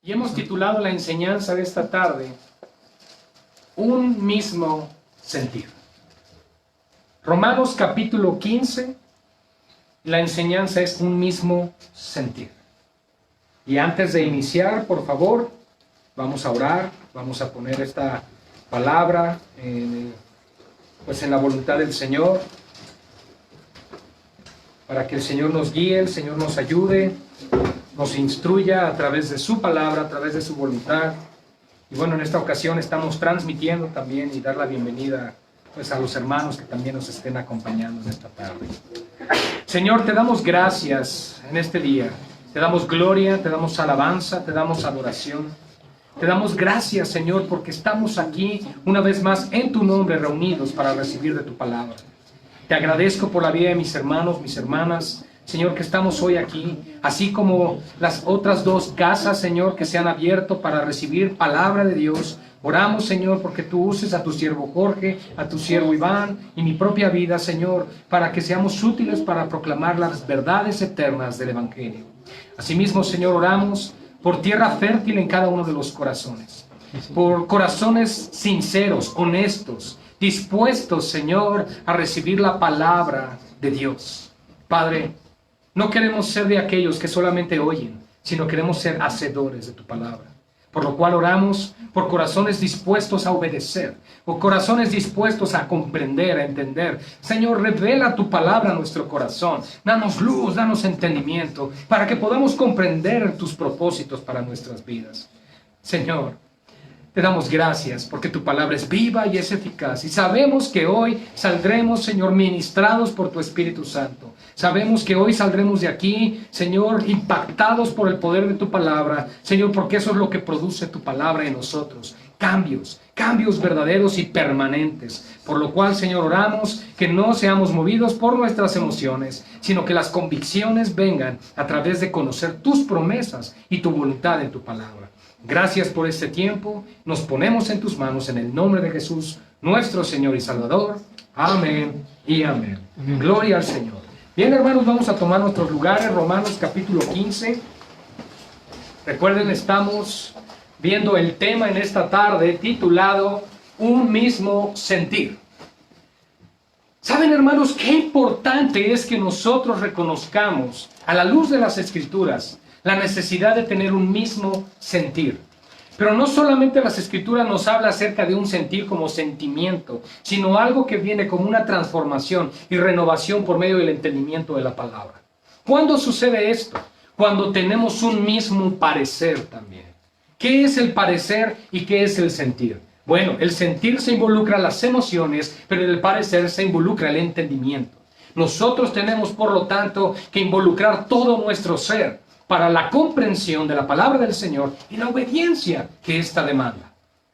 Y hemos titulado la enseñanza de esta tarde, Un mismo sentir. Romanos capítulo 15, la enseñanza es un mismo sentir. Y antes de iniciar, por favor, vamos a orar, vamos a poner esta palabra en la voluntad del Señor, para que el Señor nos guíe, el Señor nos ayude, nos instruya a través de su palabra, a través de su voluntad. Y bueno, en esta ocasión estamos transmitiendo también y dar la bienvenida a los hermanos que también nos estén acompañando en esta tarde. Señor, te damos gracias en este día. Te damos gloria, te damos alabanza, te damos adoración. Te damos gracias, Señor, porque estamos aquí una vez más en tu nombre reunidos para recibir de tu palabra. Te agradezco por la vida de mis hermanos, mis hermanas, Señor, que estamos hoy aquí, así como las otras dos casas, Señor, que se han abierto para recibir palabra de Dios. Oramos, Señor, porque tú uses a tu siervo Jorge, a tu siervo Iván y mi propia vida, Señor, para que seamos útiles para proclamar las verdades eternas del Evangelio. Asimismo, Señor, oramos por tierra fértil en cada uno de los corazones, por corazones sinceros, honestos, dispuestos, Señor, a recibir la palabra de Dios. Padre, no queremos ser de aquellos que solamente oyen, sino queremos ser hacedores de tu palabra. Por lo cual oramos por corazones dispuestos a obedecer, por corazones dispuestos a comprender, a entender. Señor, revela tu palabra a nuestro corazón. Danos luz, danos entendimiento, para que podamos comprender tus propósitos para nuestras vidas. Señor, te damos gracias porque tu palabra es viva y es eficaz. Y sabemos que hoy saldremos, Señor, ministrados por tu Espíritu Santo. Sabemos que hoy saldremos de aquí, Señor, impactados por el poder de tu palabra. Señor, porque eso es lo que produce tu palabra en nosotros. Cambios verdaderos y permanentes. Por lo cual, Señor, oramos que no seamos movidos por nuestras emociones, sino que las convicciones vengan a través de conocer tus promesas y tu voluntad en tu palabra. Gracias por este tiempo. Nos ponemos en tus manos en el nombre de Jesús, nuestro Señor y Salvador. Amén y amén. Gloria al Señor. Bien, hermanos, vamos a tomar nuestros lugares. Romanos capítulo 15. Recuerden, estamos viendo el tema en esta tarde titulado Un mismo sentir. ¿Saben, hermanos, qué importante es que nosotros reconozcamos a la luz de las Escrituras la necesidad de tener un mismo sentir? Pero no solamente las Escrituras nos habla acerca de un sentir como sentimiento, sino algo que viene como una transformación y renovación por medio del entendimiento de la palabra. ¿Cuándo sucede esto? Cuando tenemos un mismo parecer también. ¿Qué es el parecer y qué es el sentir? Bueno, el sentir se involucra las emociones, pero en el parecer se involucra el entendimiento. Nosotros tenemos, por lo tanto, que involucrar todo nuestro ser para la comprensión de la palabra del Señor y la obediencia que ésta demanda.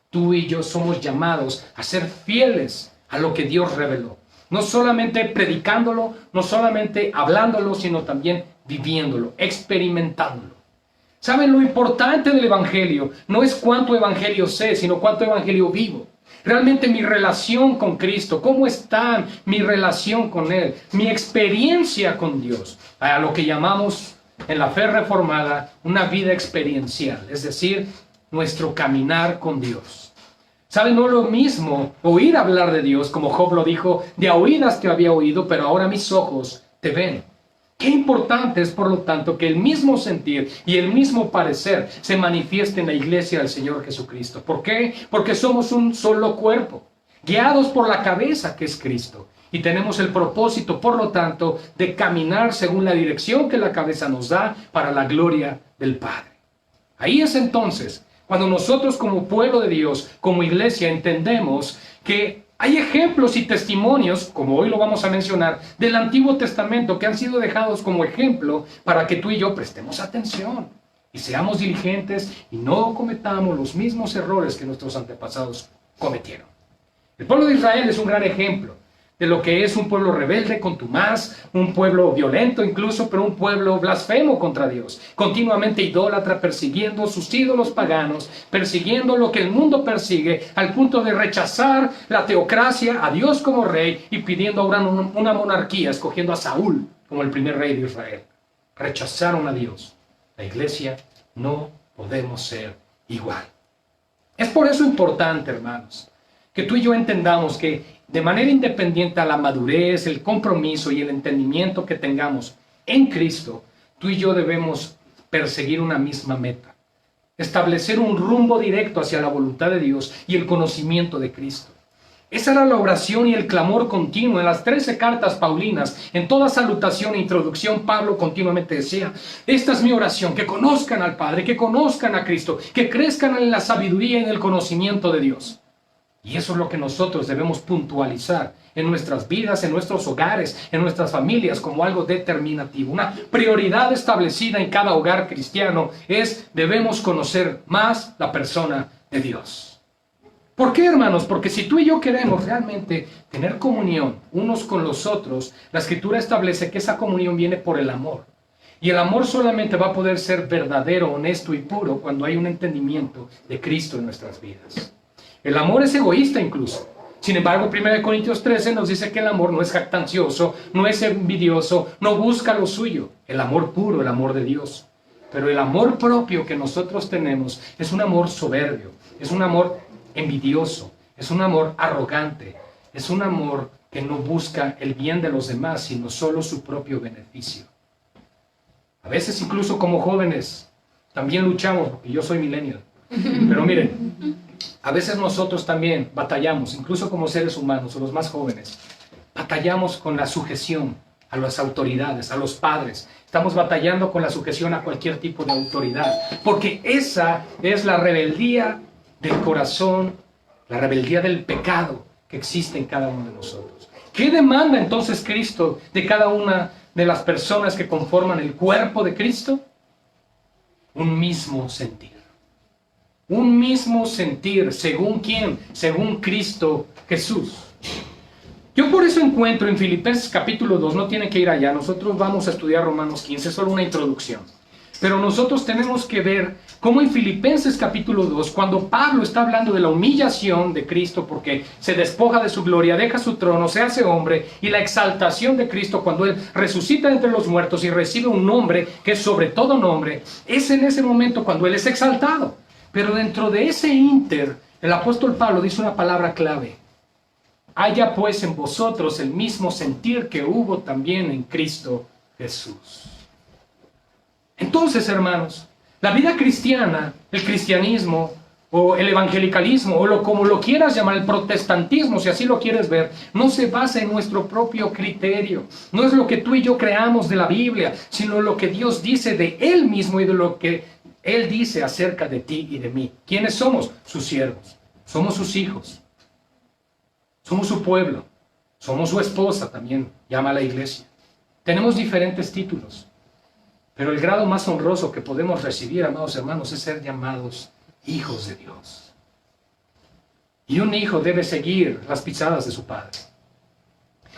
Tú y yo somos llamados a ser fieles a lo que Dios reveló. No solamente predicándolo, no solamente hablándolo, sino también viviéndolo, experimentándolo. ¿Saben? Lo importante del Evangelio no es cuánto Evangelio sé, sino cuánto Evangelio vivo. Realmente mi relación con Cristo, cómo está mi relación con Él, mi experiencia con Dios, a lo que llamamos en la fe reformada una vida experiencial, es decir, nuestro caminar con Dios. ¿Saben? No es lo mismo oír hablar de Dios, como Job lo dijo, de a oídas te había oído, pero ahora mis ojos te ven. Qué importante es, por lo tanto, que el mismo sentir y el mismo parecer se manifieste en la iglesia del Señor Jesucristo. ¿Por qué? Porque somos un solo cuerpo, guiados por la cabeza que es Cristo. Y tenemos el propósito, por lo tanto, de caminar según la dirección que la cabeza nos da para la gloria del Padre. Ahí es entonces cuando nosotros como pueblo de Dios, como iglesia, entendemos que hay ejemplos y testimonios, como hoy lo vamos a mencionar, del Antiguo Testamento que han sido dejados como ejemplo para que tú y yo prestemos atención y seamos diligentes y no cometamos los mismos errores que nuestros antepasados cometieron. El pueblo de Israel es un gran ejemplo de lo que es un pueblo rebelde, contumaz, un pueblo violento incluso, pero un pueblo blasfemo contra Dios, continuamente idólatra, persiguiendo sus ídolos paganos, persiguiendo lo que el mundo persigue, al punto de rechazar la teocracia, a Dios como rey, y pidiendo ahora una monarquía, escogiendo a Saúl como el primer rey de Israel. Rechazaron a Dios. La iglesia no podemos ser igual. Es por eso importante, hermanos, que tú y yo entendamos que de manera independiente a la madurez, el compromiso y el entendimiento que tengamos en Cristo, tú y yo debemos perseguir una misma meta. Establecer un rumbo directo hacia la voluntad de Dios y el conocimiento de Cristo. Esa era la oración y el clamor continuo. En las 13 cartas paulinas, en toda salutación e introducción, Pablo continuamente decía, esta es mi oración, que conozcan al Padre, que conozcan a Cristo, que crezcan en la sabiduría y en el conocimiento de Dios. Y eso es lo que nosotros debemos puntualizar en nuestras vidas, en nuestros hogares, en nuestras familias, como algo determinativo. Una prioridad establecida en cada hogar cristiano es, debemos conocer más la persona de Dios. ¿Por qué, hermanos? Porque si tú y yo queremos realmente tener comunión unos con los otros, la Escritura establece que esa comunión viene por el amor. Y el amor solamente va a poder ser verdadero, honesto y puro cuando hay un entendimiento de Cristo en nuestras vidas. El amor es egoísta incluso. Sin embargo, 1 Corintios 13 nos dice que el amor no es jactancioso, no es envidioso, no busca lo suyo. El amor puro, el amor de Dios. Pero el amor propio que nosotros tenemos es un amor soberbio, es un amor envidioso, es un amor arrogante, es un amor que no busca el bien de los demás, sino solo su propio beneficio. A veces incluso como jóvenes también luchamos, porque yo soy millennial. Pero miren, a veces nosotros también batallamos, incluso como seres humanos o los más jóvenes, batallamos con la sujeción a las autoridades, a los padres. Estamos batallando con la sujeción a cualquier tipo de autoridad, porque esa es la rebeldía del corazón, la rebeldía del pecado que existe en cada uno de nosotros. ¿Qué demanda entonces Cristo de cada una de las personas que conforman el cuerpo de Cristo? Un mismo sentir. Un mismo sentir, ¿según quién? Según Cristo Jesús. Yo por eso encuentro en Filipenses capítulo 2, no tienen que ir allá, nosotros vamos a estudiar Romanos 15, es solo una introducción. Pero nosotros tenemos que ver cómo en Filipenses capítulo 2, cuando Pablo está hablando de la humillación de Cristo, porque se despoja de su gloria, deja su trono, se hace hombre, y la exaltación de Cristo cuando Él resucita entre los muertos y recibe un nombre que es sobre todo nombre, es en ese momento cuando Él es exaltado. Pero dentro de ese ínter, el apóstol Pablo dice una palabra clave. Haya pues en vosotros el mismo sentir que hubo también en Cristo Jesús. Entonces, hermanos, la vida cristiana, el cristianismo, o el evangelicalismo, o como lo quieras llamar, el protestantismo, si así lo quieres ver, no se basa en nuestro propio criterio. No es lo que tú y yo creamos de la Biblia, sino lo que Dios dice de Él mismo y de lo que Él dice acerca de ti y de mí. ¿Quiénes somos? Sus siervos. Somos sus hijos. Somos su pueblo. Somos su esposa, también llama a la iglesia. Tenemos diferentes títulos. Pero el grado más honroso que podemos recibir, amados hermanos, es ser llamados hijos de Dios. Y un hijo debe seguir las pisadas de su padre.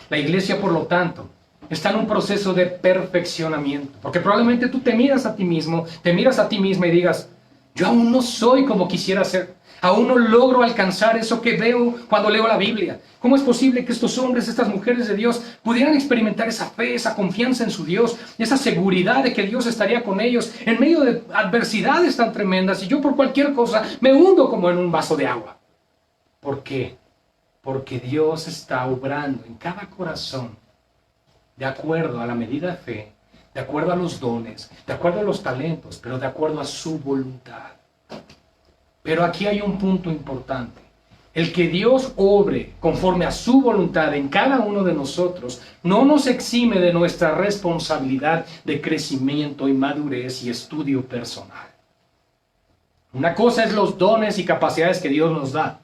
La iglesia, por lo tanto, está en un proceso de perfeccionamiento. Porque probablemente tú te miras a ti mismo, te miras a ti misma y digas, yo aún no soy como quisiera ser. Aún no logro alcanzar eso que veo cuando leo la Biblia. ¿Cómo es posible que estos hombres, estas mujeres de Dios pudieran experimentar esa fe, esa confianza en su Dios, esa seguridad de que Dios estaría con ellos en medio de adversidades tan tremendas y yo por cualquier cosa me hundo como en un vaso de agua? ¿Por qué? Porque Dios está obrando en cada corazón de acuerdo a la medida de fe, de acuerdo a los dones, de acuerdo a los talentos, pero de acuerdo a su voluntad. Pero aquí hay un punto importante. El que Dios obre conforme a su voluntad en cada uno de nosotros no nos exime de nuestra responsabilidad de crecimiento y madurez y estudio personal. Una cosa es los dones y capacidades que Dios nos da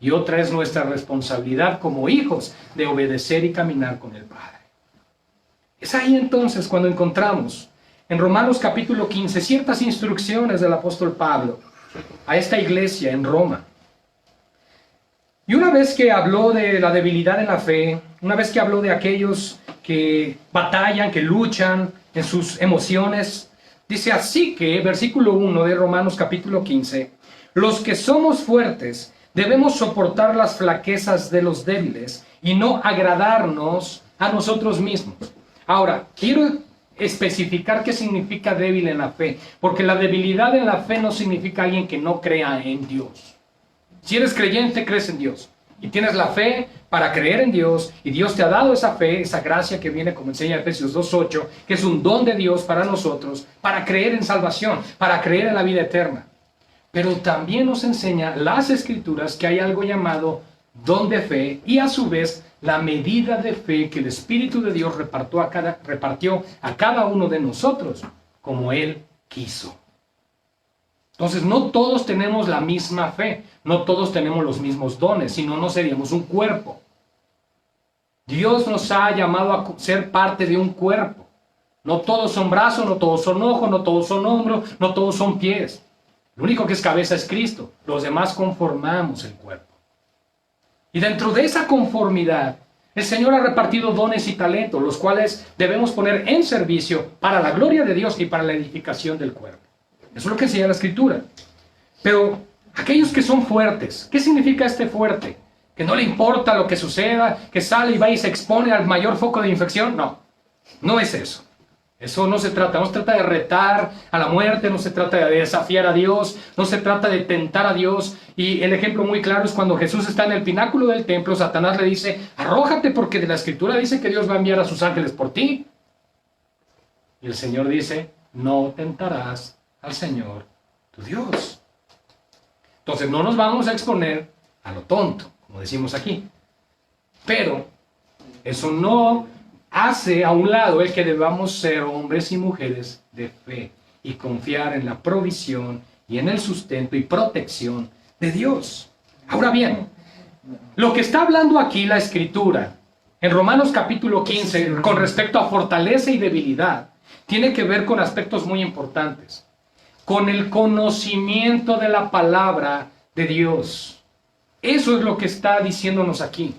y otra es nuestra responsabilidad como hijos de obedecer y caminar con el Padre. Es ahí entonces cuando encontramos en Romanos capítulo 15 ciertas instrucciones del apóstol Pablo a esta iglesia en Roma. Y una vez que habló de la debilidad en la fe, una vez que habló de aquellos que batallan, que luchan en sus emociones, dice así que, versículo 1 de Romanos capítulo 15, los que somos fuertes debemos soportar las flaquezas de los débiles y no agradarnos a nosotros mismos. Ahora, quiero especificar qué significa débil en la fe, porque la debilidad en la fe no significa alguien que no crea en Dios. Si eres creyente, crees en Dios y tienes la fe para creer en Dios, y Dios te ha dado esa fe, esa gracia que viene, como enseña Efesios 2:8, que es un don de Dios para nosotros, para creer en salvación, para creer en la vida eterna. Pero también nos enseña las Escrituras que hay algo llamado don de fe, y a su vez la medida de fe que el Espíritu de Dios repartió a cada uno de nosotros como Él quiso. Entonces no todos tenemos la misma fe, no todos tenemos los mismos dones, si no, no seríamos un cuerpo. Dios nos ha llamado a ser parte de un cuerpo. No todos son brazos, no todos son ojos, no todos son hombros, no todos son pies. Lo único que es cabeza es Cristo, los demás conformamos el cuerpo. Y dentro de esa conformidad, el Señor ha repartido dones y talentos, los cuales debemos poner en servicio para la gloria de Dios y para la edificación del cuerpo. Eso es lo que enseña la Escritura. Pero aquellos que son fuertes, ¿qué significa este fuerte? ¿Que no le importa lo que suceda, que sale y va y se expone al mayor foco de infección? No, no es eso. Eso no se trata de retar a la muerte, no se trata de desafiar a Dios, no se trata de tentar a Dios. Y el ejemplo muy claro es cuando Jesús está en el pináculo del templo, Satanás le dice, arrójate porque de la Escritura dice que Dios va a enviar a sus ángeles por ti. Y el Señor dice, no tentarás al Señor tu Dios. Entonces no nos vamos a exponer a lo tonto, como decimos aquí. Pero eso no hace a un lado el que debamos ser hombres y mujeres de fe y confiar en la provisión y en el sustento y protección de Dios. Ahora bien, lo que está hablando aquí la Escritura en Romanos capítulo 15 con respecto a fortaleza y debilidad tiene que ver con aspectos muy importantes, con el conocimiento de la palabra de Dios. Eso es lo que está diciéndonos aquí.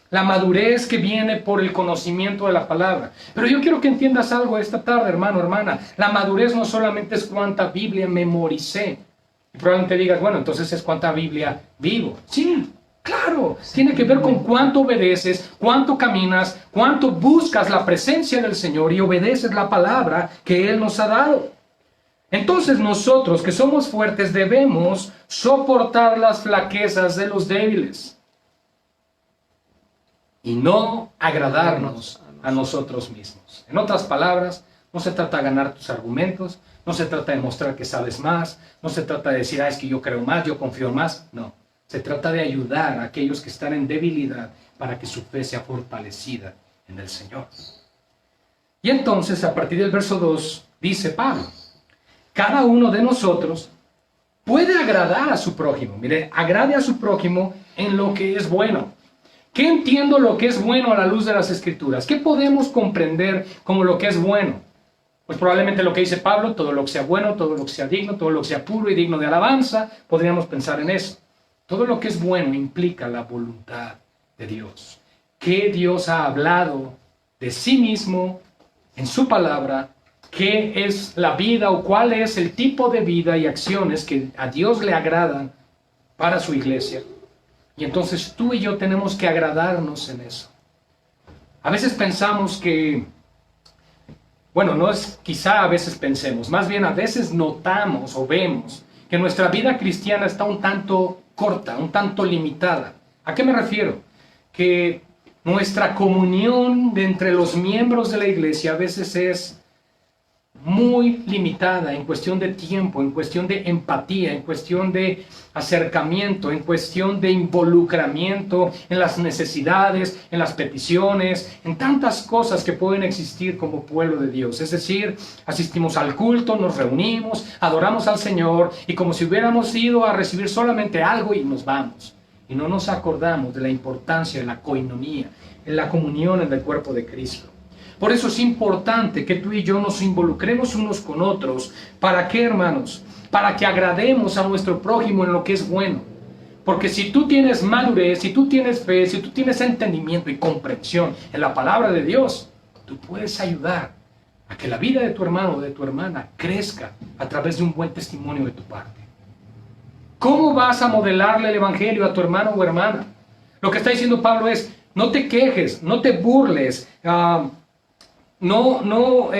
La madurez que viene por el conocimiento de la palabra. Pero yo quiero que entiendas algo esta tarde, hermano, hermana. La madurez no solamente es cuánta Biblia memoricé. Y probablemente digas, bueno, entonces es cuánta Biblia vivo. Sí, claro. Tiene que ver con cuánto obedeces, cuánto caminas, cuánto buscas la presencia del Señor y obedeces la palabra que Él nos ha dado. Entonces nosotros que somos fuertes debemos soportar las flaquezas de los débiles y no agradarnos a nosotros mismos. En otras palabras, no se trata de ganar tus argumentos, no se trata de mostrar que sabes más, no se trata de decir, es que yo creo más, yo confío más. No, se trata de ayudar a aquellos que están en debilidad para que su fe sea fortalecida en el Señor. Y entonces, a partir del verso 2, dice Pablo, cada uno de nosotros puede agradar a su prójimo. Mire, agrade a su prójimo en lo que es bueno. ¿Qué entiendo lo que es bueno a la luz de las Escrituras? ¿Qué podemos comprender como lo que es bueno? Pues probablemente lo que dice Pablo, todo lo que sea bueno, todo lo que sea digno, todo lo que sea puro y digno de alabanza, podríamos pensar en eso. Todo lo que es bueno implica la voluntad de Dios. ¿Qué Dios ha hablado de sí mismo en su palabra? ¿Qué es la vida o cuál es el tipo de vida y acciones que a Dios le agradan para su iglesia? Y entonces tú y yo tenemos que agradarnos en eso. A veces pensamos que, bueno, no es quizá a veces pensemos, más bien a veces notamos o vemos que nuestra vida cristiana está un tanto corta, un tanto limitada. ¿A qué me refiero? Que nuestra comunión de entre los miembros de la iglesia a veces es muy limitada en cuestión de tiempo, en cuestión de empatía, en cuestión de acercamiento, en cuestión de involucramiento en las necesidades, en las peticiones, en tantas cosas que pueden existir como pueblo de Dios. Es decir, asistimos al culto, nos reunimos, adoramos al Señor y como si hubiéramos ido a recibir solamente algo y nos vamos. Y no nos acordamos de la importancia de la coinonía, en la comunión en el cuerpo de Cristo. Por eso es importante que tú y yo nos involucremos unos con otros. ¿Para qué, hermanos? Para que agrademos a nuestro prójimo en lo que es bueno. Porque si tú tienes madurez, si tú tienes fe, si tú tienes entendimiento y comprensión en la palabra de Dios, tú puedes ayudar a que la vida de tu hermano o de tu hermana crezca a través de un buen testimonio de tu parte. ¿Cómo vas a modelarle el evangelio a tu hermano o hermana? Lo que está diciendo Pablo es, no te quejes, no te burles, no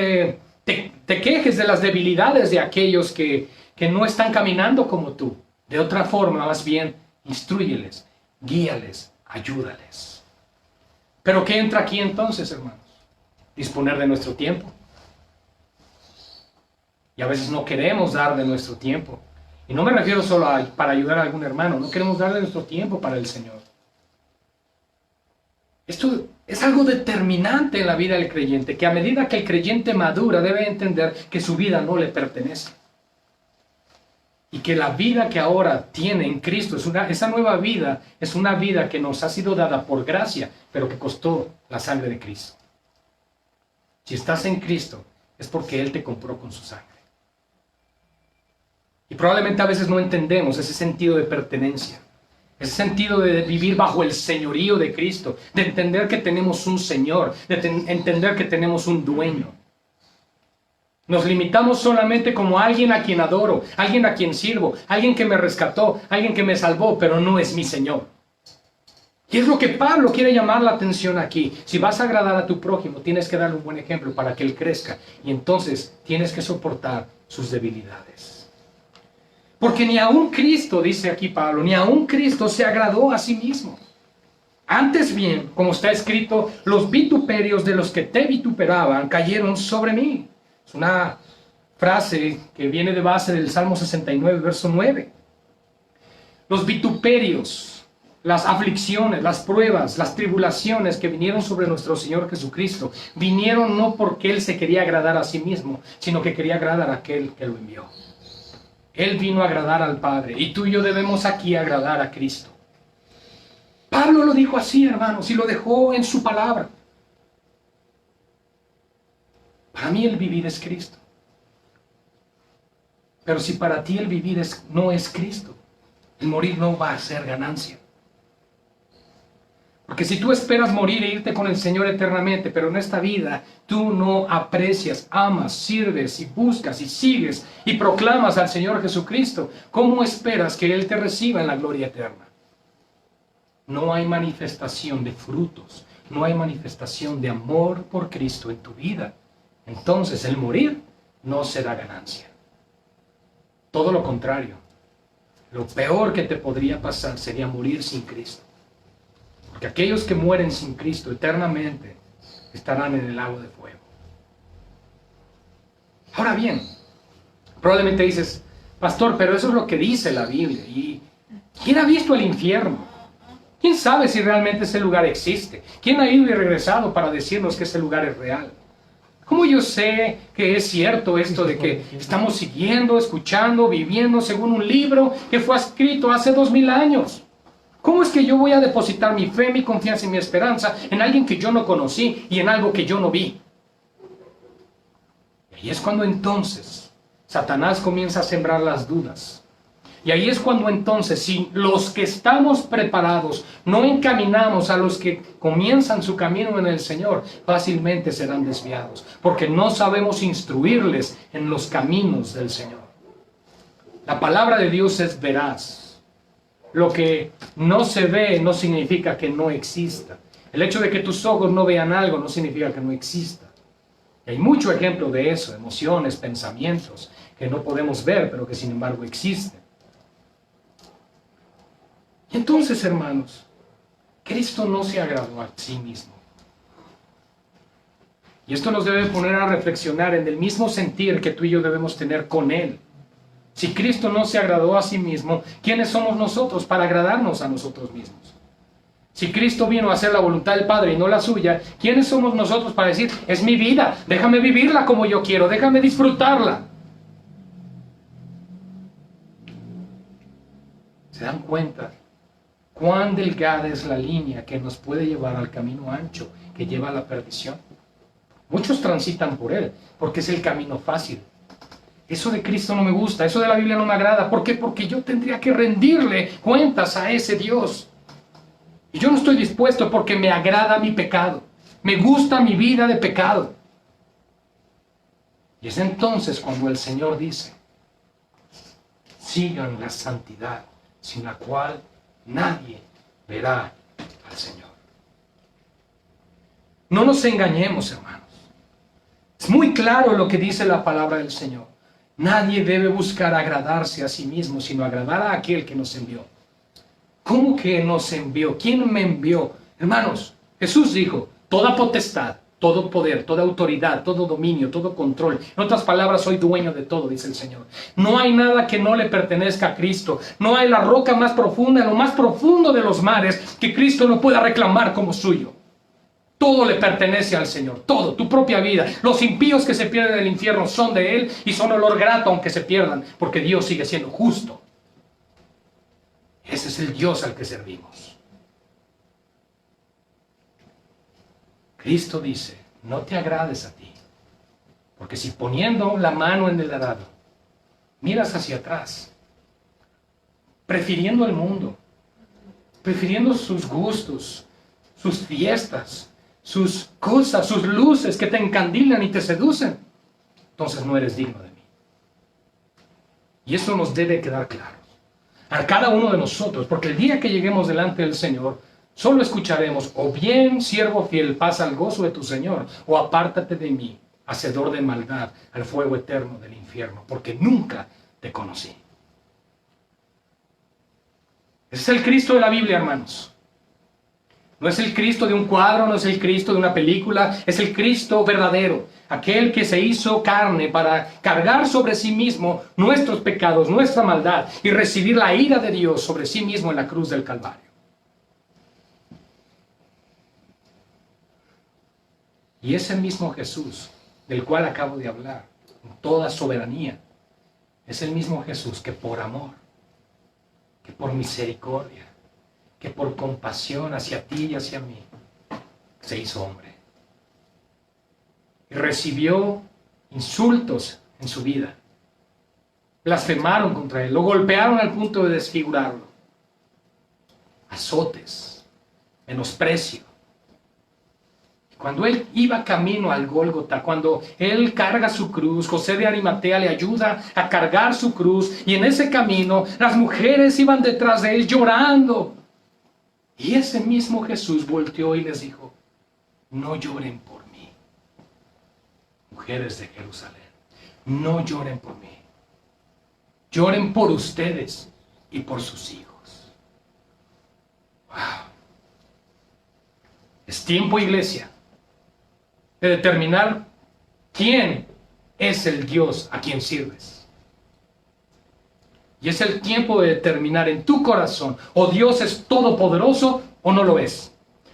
te quejes de las debilidades de aquellos que no están caminando como tú. De otra forma, más bien, instrúyeles, guíales, ayúdales. Pero ¿qué entra aquí entonces, hermanos? Disponer de nuestro tiempo. Y a veces no queremos dar de nuestro tiempo. Y no me refiero solo para ayudar a algún hermano, no queremos dar de nuestro tiempo para el Señor. Esto es algo determinante en la vida del creyente, que a medida que el creyente madura debe entender que su vida no le pertenece. Y que la vida que ahora tiene en Cristo, esa nueva vida, es una vida que nos ha sido dada por gracia, pero que costó la sangre de Cristo. Si estás en Cristo, es porque Él te compró con su sangre. Y probablemente a veces no entendemos ese sentido de pertenencia, ese sentido de vivir bajo el señorío de Cristo, de entender que tenemos un Señor, de entender que tenemos un dueño. Nos limitamos solamente como alguien a quien adoro, alguien a quien sirvo, alguien que me rescató, alguien que me salvó, pero no es mi Señor. Y es lo que Pablo quiere llamar la atención aquí. Si vas a agradar a tu prójimo, tienes que darle un buen ejemplo para que él crezca. Y entonces tienes que soportar sus debilidades. Porque ni aun Cristo, dice aquí Pablo, ni aun Cristo se agradó a sí mismo. Antes bien, como está escrito, los vituperios de los que te vituperaban cayeron sobre mí. Es una frase que viene de base del Salmo 69, verso 9. Los vituperios, las aflicciones, las pruebas, las tribulaciones que vinieron sobre nuestro Señor Jesucristo, vinieron no porque Él se quería agradar a sí mismo, sino que quería agradar a aquel que lo envió. Él vino a agradar al Padre, y tú y yo debemos aquí agradar a Cristo. Pablo lo dijo así, hermanos, y lo dejó en su palabra. Para mí el vivir es Cristo. Pero si para ti el vivir no es Cristo, el morir no va a ser ganancia. Porque si tú esperas morir e irte con el Señor eternamente, pero en esta vida tú no aprecias, amas, sirves y buscas y sigues y proclamas al Señor Jesucristo, ¿cómo esperas que Él te reciba en la gloria eterna? No hay manifestación de frutos, no hay manifestación de amor por Cristo en tu vida. Entonces el morir no será ganancia. Todo lo contrario, lo peor que te podría pasar sería morir sin Cristo. Porque aquellos que mueren sin Cristo eternamente estarán en el lago de fuego. Ahora bien, probablemente dices, pastor, pero eso es lo que dice la Biblia. ¿Y quién ha visto el infierno? ¿Quién sabe si realmente ese lugar existe? ¿Quién ha ido y regresado para decirnos que ese lugar es real? ¿Cómo yo sé que es cierto esto de que estamos siguiendo, escuchando, viviendo según un libro que fue escrito hace 2000 años? ¿Cómo es que yo voy a depositar mi fe, mi confianza y mi esperanza en alguien que yo no conocí y en algo que yo no vi? Y ahí es cuando entonces Satanás comienza a sembrar las dudas. Y ahí es cuando entonces, si los que estamos preparados no encaminamos a los que comienzan su camino en el Señor, fácilmente serán desviados, porque no sabemos instruirles en los caminos del Señor. La palabra de Dios es veraz. Lo que no se ve no significa que no exista. El hecho de que tus ojos no vean algo no significa que no exista. Y hay mucho ejemplo de eso, emociones, pensamientos que no podemos ver, pero que sin embargo existen. Y entonces, hermanos, Cristo no se agradó a sí mismo. Y esto nos debe poner a reflexionar en el mismo sentir que tú y yo debemos tener con Él. Si Cristo no se agradó a sí mismo, ¿quiénes somos nosotros para agradarnos a nosotros mismos? Si Cristo vino a hacer la voluntad del Padre y no la suya, ¿quiénes somos nosotros para decir, es mi vida, déjame vivirla como yo quiero, déjame disfrutarla? ¿Se dan cuenta cuán delgada es la línea que nos puede llevar al camino ancho que lleva a la perdición? Muchos transitan por él, porque es el camino fácil. Eso de Cristo no me gusta, eso de la Biblia no me agrada. ¿Por qué? Porque yo tendría que rendirle cuentas a ese Dios. Y yo no estoy dispuesto porque me agrada mi pecado. Me gusta mi vida de pecado. Y es entonces cuando el Señor dice, sigan la santidad, sin la cual nadie verá al Señor. No nos engañemos, hermanos. Es muy claro lo que dice la palabra del Señor. Nadie debe buscar agradarse a sí mismo, sino agradar a aquel que nos envió. ¿Cómo que nos envió? ¿Quién me envió? Hermanos, Jesús dijo, toda potestad, todo poder, toda autoridad, todo dominio, todo control. En otras palabras, soy dueño de todo, dice el Señor. No hay nada que no le pertenezca a Cristo. No hay la roca más profunda, lo más profundo de los mares, que Cristo no pueda reclamar como suyo. Todo le pertenece al Señor, todo, tu propia vida. Los impíos que se pierden en el infierno son de Él y son olor grato aunque se pierdan, porque Dios sigue siendo justo. Ese es el Dios al que servimos. Cristo dice, no te agrades a ti, porque si poniendo la mano en el arado, miras hacia atrás, prefiriendo el mundo, prefiriendo sus gustos, sus fiestas, sus cosas, sus luces que te encandilan y te seducen, entonces no eres digno de mí. Y eso nos debe quedar claro a cada uno de nosotros, porque el día que lleguemos delante del Señor, solo escucharemos, o bien, siervo fiel, pasa al gozo de tu Señor, o apártate de mí, hacedor de maldad, al fuego eterno del infierno, porque nunca te conocí. Ese es el Cristo de la Biblia, hermanos. No es el Cristo de un cuadro, no es el Cristo de una película, es el Cristo verdadero, aquel que se hizo carne para cargar sobre sí mismo nuestros pecados, nuestra maldad, y recibir la ira de Dios sobre sí mismo en la cruz del Calvario. Y ese mismo Jesús, del cual acabo de hablar, con toda soberanía, es el mismo Jesús que por amor, que por misericordia, que por compasión hacia ti y hacia mí, se hizo hombre. Y recibió insultos en su vida. Blasfemaron contra él, lo golpearon al punto de desfigurarlo. Azotes, menosprecio. Cuando él iba camino al Gólgota, cuando él carga su cruz, José de Arimatea le ayuda a cargar su cruz, y en ese camino las mujeres iban detrás de él llorando. Y ese mismo Jesús volteó y les dijo, no lloren por mí, mujeres de Jerusalén, no lloren por mí, lloren por ustedes y por sus hijos. Wow. Es tiempo, iglesia, de determinar quién es el Dios a quien sirves. Y es el tiempo de determinar en tu corazón, o Dios es todopoderoso o no lo es.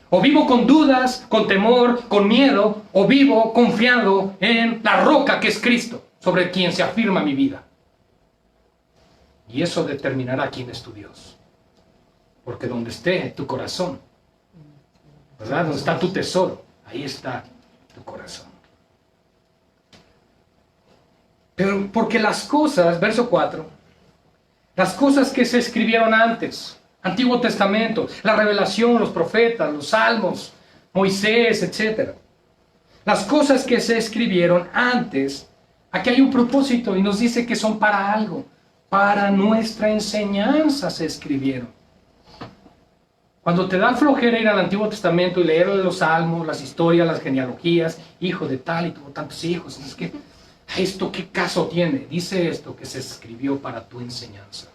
O vivo con dudas, con temor, con miedo, o vivo confiado en la roca que es Cristo, sobre quien se afirma mi vida. Y eso determinará quién es tu Dios. Porque donde esté tu corazón, ¿verdad? Donde está tu tesoro, ahí está tu corazón. Pero porque las cosas, verso 4, las cosas que se escribieron antes, Antiguo Testamento, la revelación, los profetas, los salmos, Moisés, etc. Las cosas que se escribieron antes, aquí hay un propósito y nos dice que son para algo, para nuestra enseñanza se escribieron. Cuando te da flojera ir al Antiguo Testamento y leer los salmos, las historias, las genealogías, hijo de tal y tuvo tantos hijos, es que ¿esto qué caso tiene? Dice esto que se escribió para tu enseñanza.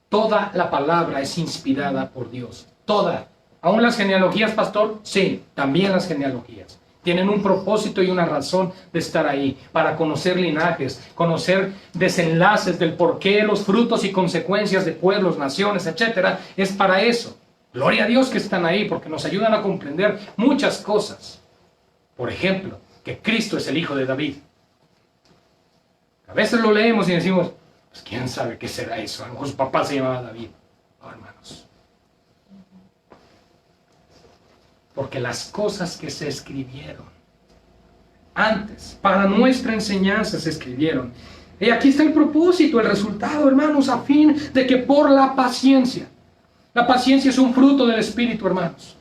Toda la palabra es inspirada por Dios. Toda. ¿Aún las genealogías, pastor? Sí, también las genealogías. Tienen un propósito y una razón de estar ahí. Para conocer linajes, conocer desenlaces del porqué, los frutos y consecuencias de pueblos, naciones, etc. Es para eso. Gloria a Dios que están ahí porque nos ayudan a comprender muchas cosas. Por ejemplo, que Cristo es el hijo de David. A veces lo leemos y decimos, pues quién sabe qué será eso. A lo mejor su papá se llamaba David. No, hermanos. Porque las cosas que se escribieron antes, para nuestra enseñanza se escribieron. Y aquí está el propósito, el resultado, hermanos, a fin de que por la paciencia es un fruto del Espíritu, hermanos.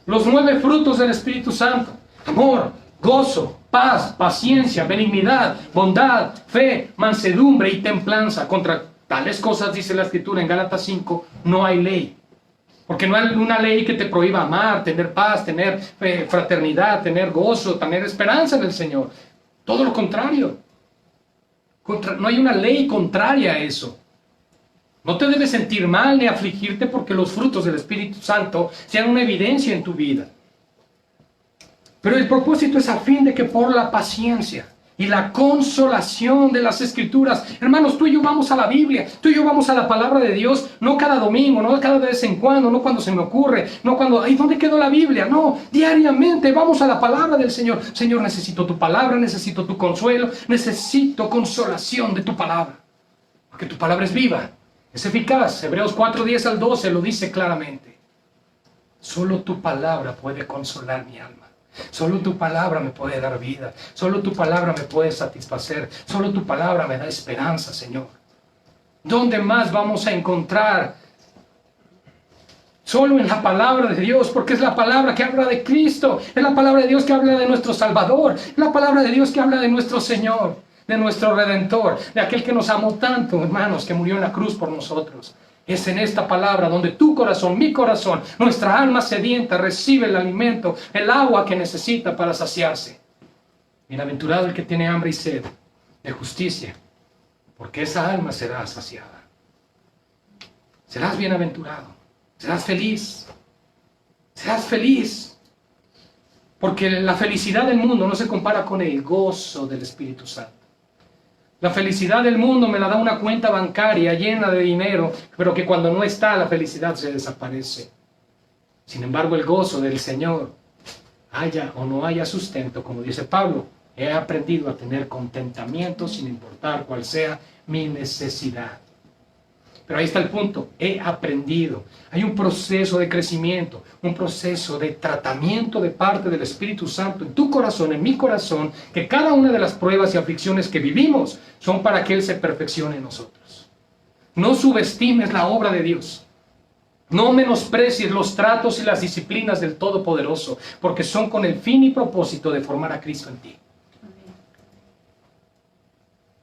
Los 9 frutos del Espíritu Santo: amor, gozo, paz, paciencia, benignidad, bondad, fe, mansedumbre y templanza. Contra tales cosas, dice la Escritura en Gálatas 5, no hay ley. Porque no hay una ley que te prohíba amar, tener paz, tener fraternidad, tener gozo, tener esperanza en el Señor. Todo lo contrario. No hay una ley contraria a eso. No te debes sentir mal ni afligirte porque los frutos del Espíritu Santo sean una evidencia en tu vida. Pero el propósito es a fin de que por la paciencia y la consolación de las Escrituras, hermanos, tú y yo vamos a la Biblia, tú y yo vamos a la palabra de Dios, no cada domingo, no cada vez en cuando, no cuando se me ocurre, no cuando, ay, ¿dónde quedó la Biblia? No, diariamente vamos a la palabra del Señor. Señor, necesito tu palabra, necesito tu consuelo, necesito consolación de tu palabra, porque tu palabra es viva, es eficaz. Hebreos 4:10 al 12 lo dice claramente. Solo tu palabra puede consolar mi alma. Solo tu palabra me puede dar vida. Solo tu palabra me puede satisfacer. Solo tu palabra me da esperanza, Señor. ¿Dónde más vamos a encontrar? Solo en la palabra de Dios, porque es la palabra que habla de Cristo. Es la palabra de Dios que habla de nuestro Salvador. Es la palabra de Dios que habla de nuestro Señor, de nuestro Redentor, de aquel que nos amó tanto, hermanos, que murió en la cruz por nosotros. Es en esta palabra donde tu corazón, mi corazón, nuestra alma sedienta recibe el alimento, el agua que necesita para saciarse. Bienaventurado el que tiene hambre y sed de justicia, porque esa alma será saciada. Serás bienaventurado, serás feliz, porque la felicidad del mundo no se compara con el gozo del Espíritu Santo. La felicidad del mundo me la da una cuenta bancaria llena de dinero, pero que cuando no está, la felicidad se desaparece. Sin embargo, el gozo del Señor, haya o no haya sustento, como dice Pablo, he aprendido a tener contentamiento sin importar cuál sea mi necesidad. Pero ahí está el punto, he aprendido. Hay un proceso de crecimiento, un proceso de tratamiento de parte del Espíritu Santo en tu corazón, en mi corazón, que cada una de las pruebas y aflicciones que vivimos son para que Él se perfeccione en nosotros. No subestimes la obra de Dios. No menosprecies los tratos y las disciplinas del Todopoderoso, porque son con el fin y propósito de formar a Cristo en ti.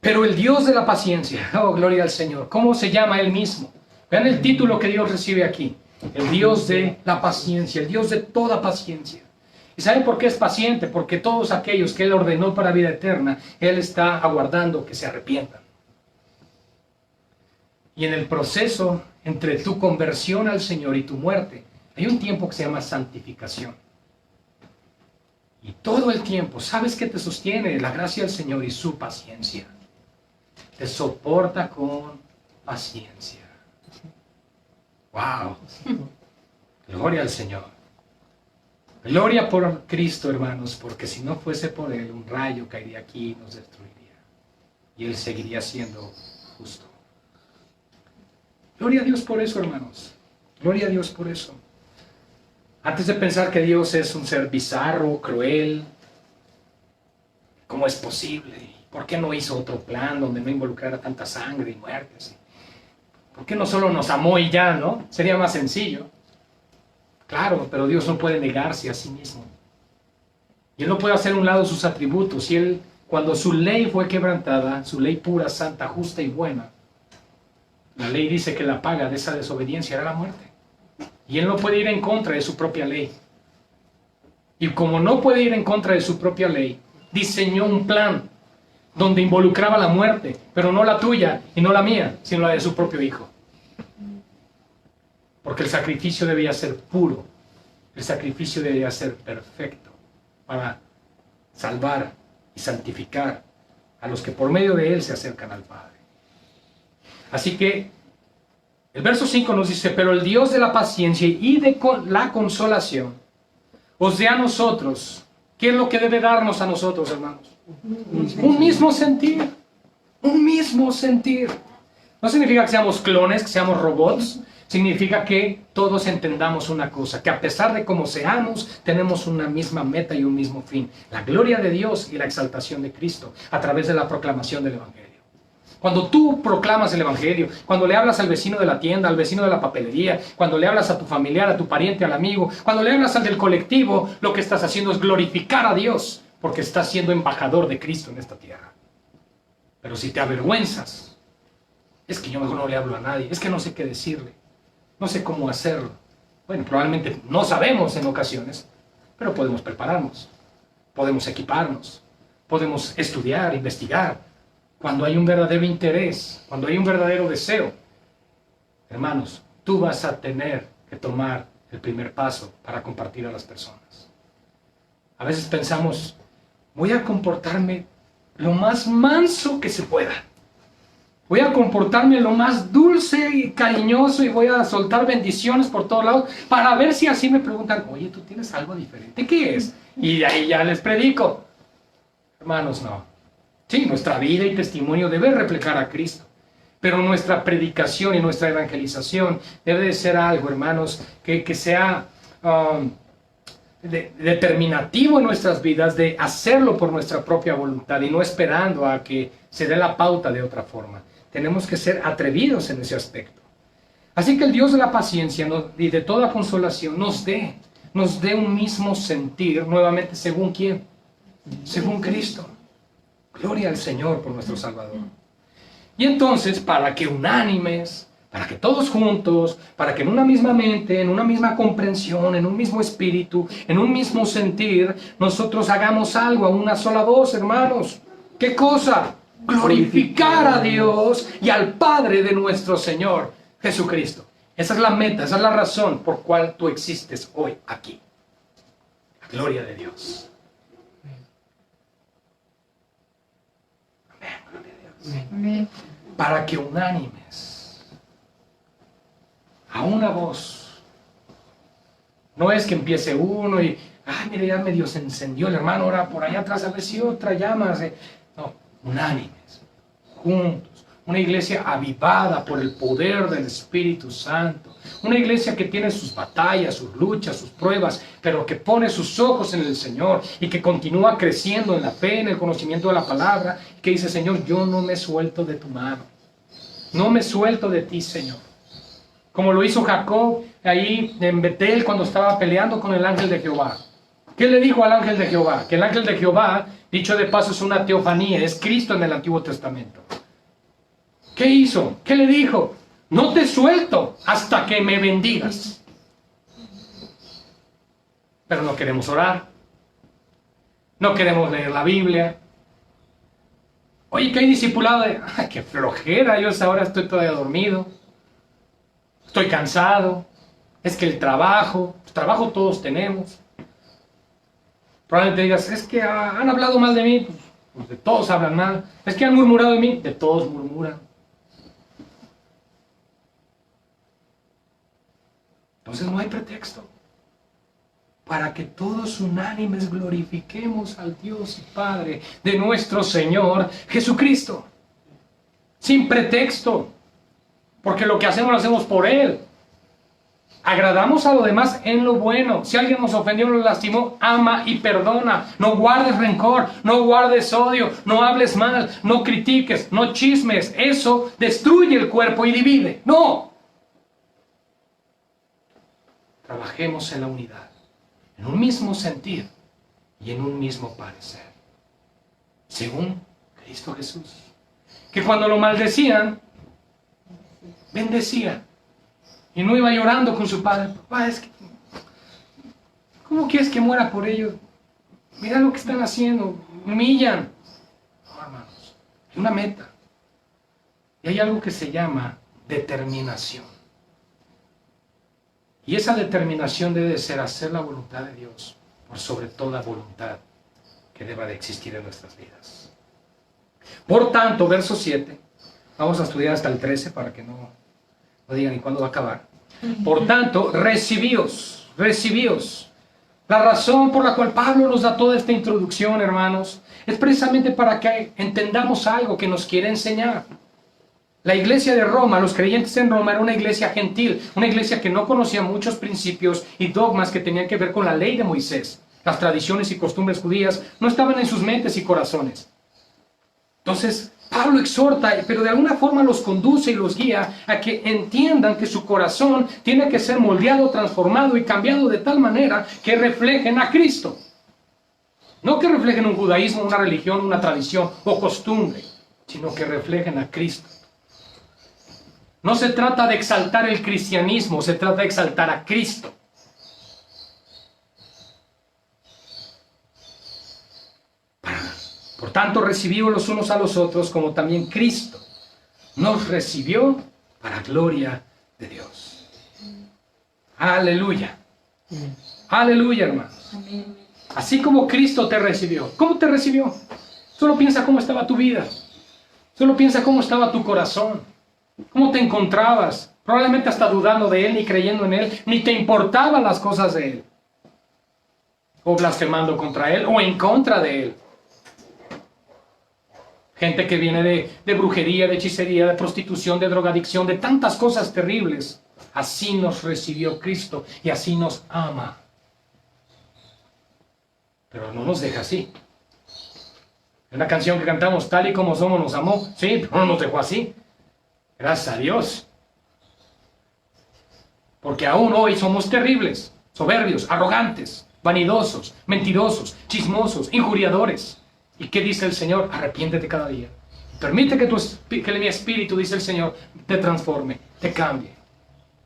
Pero el Dios de la paciencia, oh, gloria al Señor, ¿cómo se llama Él mismo? Vean el título que Dios recibe aquí, el Dios de la paciencia, el Dios de toda paciencia. ¿Y saben por qué es paciente? Porque todos aquellos que Él ordenó para vida eterna, Él está aguardando que se arrepientan. Y en el proceso entre tu conversión al Señor y tu muerte, hay un tiempo que se llama santificación. Y todo el tiempo, ¿sabes qué te sostiene? La gracia del Señor y su paciencia. Te soporta con paciencia. ¡Wow! Gloria al Señor. Gloria por Cristo, hermanos, porque si no fuese por Él, un rayo caería aquí y nos destruiría. Y Él seguiría siendo justo. Gloria a Dios por eso, hermanos. Gloria a Dios por eso. Antes de pensar que Dios es un ser bizarro, cruel, ¿cómo es posible? ¿Por qué no hizo otro plan donde no involucrara tanta sangre y muertes? ¿Por qué no solo nos amó y ya, no? Sería más sencillo. Claro, pero Dios no puede negarse a sí mismo. Y Él no puede hacer a un lado sus atributos. Y Él, cuando su ley fue quebrantada, su ley pura, santa, justa y buena, la ley dice que la paga de esa desobediencia era la muerte. Y Él no puede ir en contra de su propia ley. Y como no puede ir en contra de su propia ley, diseñó un plan donde involucraba la muerte, pero no la tuya y no la mía, sino la de su propio Hijo. Porque el sacrificio debía ser puro, el sacrificio debía ser perfecto, para salvar y santificar a los que por medio de Él se acercan al Padre. Así que el verso 5 nos dice, pero el Dios de la paciencia y de la consolación os dé a nosotros. ¿Qué es lo que debe darnos a nosotros, hermanos? Un mismo sentir. Un mismo sentir. No significa que seamos clones, que seamos robots. Significa que todos entendamos una cosa, que a pesar de cómo seamos, tenemos una misma meta y un mismo fin. La gloria de Dios y la exaltación de Cristo a través de la proclamación del Evangelio. Cuando tú proclamas el Evangelio, cuando le hablas al vecino de la tienda, al vecino de la papelería, cuando le hablas a tu familiar, a tu pariente, al amigo, cuando le hablas al del colectivo, lo que estás haciendo es glorificar a Dios, porque estás siendo embajador de Cristo en esta tierra. Pero si te avergüenzas, es que yo mejor no le hablo a nadie, es que no sé qué decirle, no sé cómo hacerlo. Bueno, probablemente no sabemos en ocasiones, pero podemos prepararnos, podemos equiparnos, podemos estudiar, investigar. Cuando hay un verdadero interés, cuando hay un verdadero deseo, hermanos, tú vas a tener que tomar el primer paso para compartir a las personas. A veces pensamos, voy a comportarme lo más manso que se pueda. Voy a comportarme lo más dulce y cariñoso y voy a soltar bendiciones por todos lados para ver si así me preguntan, oye, ¿tú tienes algo diferente? ¿Qué es? Y de ahí ya les predico. Hermanos, no. Sí, nuestra vida y testimonio debe reflejar a Cristo. Pero nuestra predicación y nuestra evangelización debe de ser algo, hermanos, que sea determinativo en nuestras vidas, de hacerlo por nuestra propia voluntad y no esperando a que se dé la pauta de otra forma. Tenemos que ser atrevidos en ese aspecto. Así que el Dios de la paciencia y de toda consolación nos dé un mismo sentir, nuevamente, ¿según quién? Según Cristo. Gloria al Señor por nuestro Salvador. Y entonces, para que unánimes, para que todos juntos, para que en una misma mente, en una misma comprensión, en un mismo espíritu, en un mismo sentir, nosotros hagamos algo a una sola voz, hermanos. ¿Qué cosa? Glorificar a Dios y al Padre de nuestro Señor Jesucristo. Esa es la meta, esa es la razón por cual tú existes hoy aquí. La gloria de Dios. Amén, gloria a Dios. Amén. Para que unánimes, a una voz. No es que empiece uno y, ay, mire, ya medio se encendió el hermano, ahora por allá atrás a ver si otra llama. No, unánimes, juntos. Una iglesia avivada por el poder del Espíritu Santo. Una iglesia que tiene sus batallas, sus luchas, sus pruebas, pero que pone sus ojos en el Señor y que continúa creciendo en la fe, en el conocimiento de la palabra, y que dice, Señor, yo no me suelto de tu mano. No me suelto de ti, Señor. Como lo hizo Jacob ahí en Betel cuando estaba peleando con el ángel de Jehová. ¿Qué le dijo al ángel de Jehová? Que el ángel de Jehová, dicho de paso, es una teofanía, es Cristo en el Antiguo Testamento. ¿Qué hizo? ¿Qué le dijo? No te suelto hasta que me bendigas. Pero no queremos orar. No queremos leer la Biblia. Oye, que hay discipulado de, ¡ay, qué flojera! Yo ahora estoy todavía dormido. Estoy cansado. Es que el trabajo todos tenemos. Probablemente digas, es que han hablado mal de mí. Pues de todos hablan mal. Es que han murmurado de mí. De todos murmuran. Entonces no hay pretexto para que todos unánimes glorifiquemos al Dios y Padre de nuestro Señor Jesucristo. Sin pretexto, porque lo que hacemos lo hacemos por Él. Agradamos a los demás en lo bueno. Si alguien nos ofendió o nos lastimó, ama y perdona. No guardes rencor, no guardes odio, no hables mal, no critiques, no chismes. Eso destruye el cuerpo y divide. ¡No! Trabajemos en la unidad, en un mismo sentir y en un mismo parecer, según Cristo Jesús, que cuando lo maldecían, bendecía y no iba llorando con su padre. Papá, es que, ¿cómo quieres que muera por ellos? Mira lo que están haciendo, humillan. No, hermanos, hay una meta y hay algo que se llama determinación. Y esa determinación debe ser hacer la voluntad de Dios por sobre toda voluntad que deba de existir en nuestras vidas. Por tanto, verso 7, vamos a estudiar hasta el 13 para que no digan ni cuándo va a acabar. Por tanto, recibíos. La razón por la cual Pablo nos da toda esta introducción, hermanos, es precisamente para que entendamos algo que nos quiere enseñar. La iglesia de Roma, los creyentes en Roma, era una iglesia gentil, una iglesia que no conocía muchos principios y dogmas que tenían que ver con la ley de Moisés. Las tradiciones y costumbres judías no estaban en sus mentes y corazones. Entonces, Pablo exhorta, pero de alguna forma los conduce y los guía a que entiendan que su corazón tiene que ser moldeado, transformado y cambiado de tal manera que reflejen a Cristo. No que reflejen un judaísmo, una religión, una tradición o costumbre, sino que reflejen a Cristo. No se trata de exaltar el cristianismo, se trata de exaltar a Cristo. tanto recibimos los unos a los otros, como también Cristo nos recibió para gloria de Dios. Aleluya. Aleluya, hermanos. Así como Cristo te recibió. ¿Cómo te recibió? Solo piensa cómo estaba tu vida. Solo piensa cómo estaba tu corazón. Cómo te encontrabas. Probablemente hasta dudando de Él, ni creyendo en Él, ni te importaban las cosas de Él. O blasfemando contra Él, o en contra de Él. Gente que viene de brujería, de hechicería, de prostitución, de drogadicción, de tantas cosas terribles. Así nos recibió Cristo y así nos ama. Pero no nos deja así. Una canción que cantamos, tal y como somos nos amó. Sí, pero no nos dejó así. Gracias a Dios. Porque aún hoy somos terribles, soberbios, arrogantes, vanidosos, mentirosos, chismosos, injuriadores. ¿Y qué dice el Señor? Arrepiéntete cada día. Permite que mi espíritu, dice el Señor, te transforme, te cambie.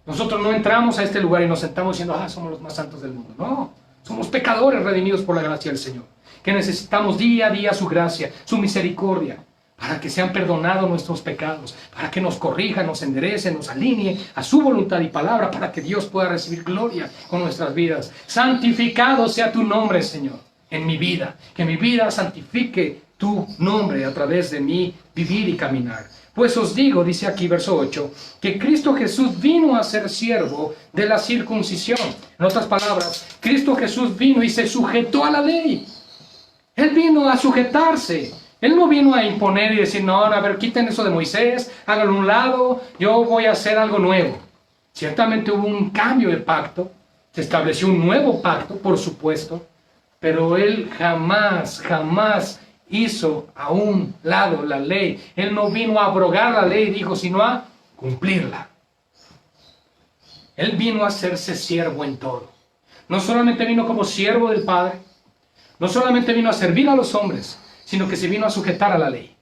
Nosotros no entramos a este lugar y nos sentamos diciendo, somos los más santos del mundo. No, somos pecadores redimidos por la gracia del Señor. Que necesitamos día a día su gracia, su misericordia, para que sean perdonados nuestros pecados, para que nos corrija, nos enderece, nos alinee a su voluntad y palabra, para que Dios pueda recibir gloria con nuestras vidas. Santificado sea tu nombre, Señor, en mi vida. Que mi vida santifique tu nombre a través de mi vivir y caminar. Pues os digo, dice aquí verso 8, que Cristo Jesús vino a ser siervo de la circuncisión. En otras palabras, Cristo Jesús vino y se sujetó a la ley. Él vino a sujetarse. Él no vino a imponer y decir, no, a ver, quiten eso de Moisés, háganlo a un lado, yo voy a hacer algo nuevo. Ciertamente hubo un cambio de pacto, se estableció un nuevo pacto, por supuesto, pero Él jamás hizo a un lado la ley. Él no vino a abrogar la ley, dijo, sino a cumplirla. Él vino a hacerse siervo en todo. No solamente vino como siervo del Padre, no solamente vino a servir a los hombres, sino que se vino a sujetar a la ley.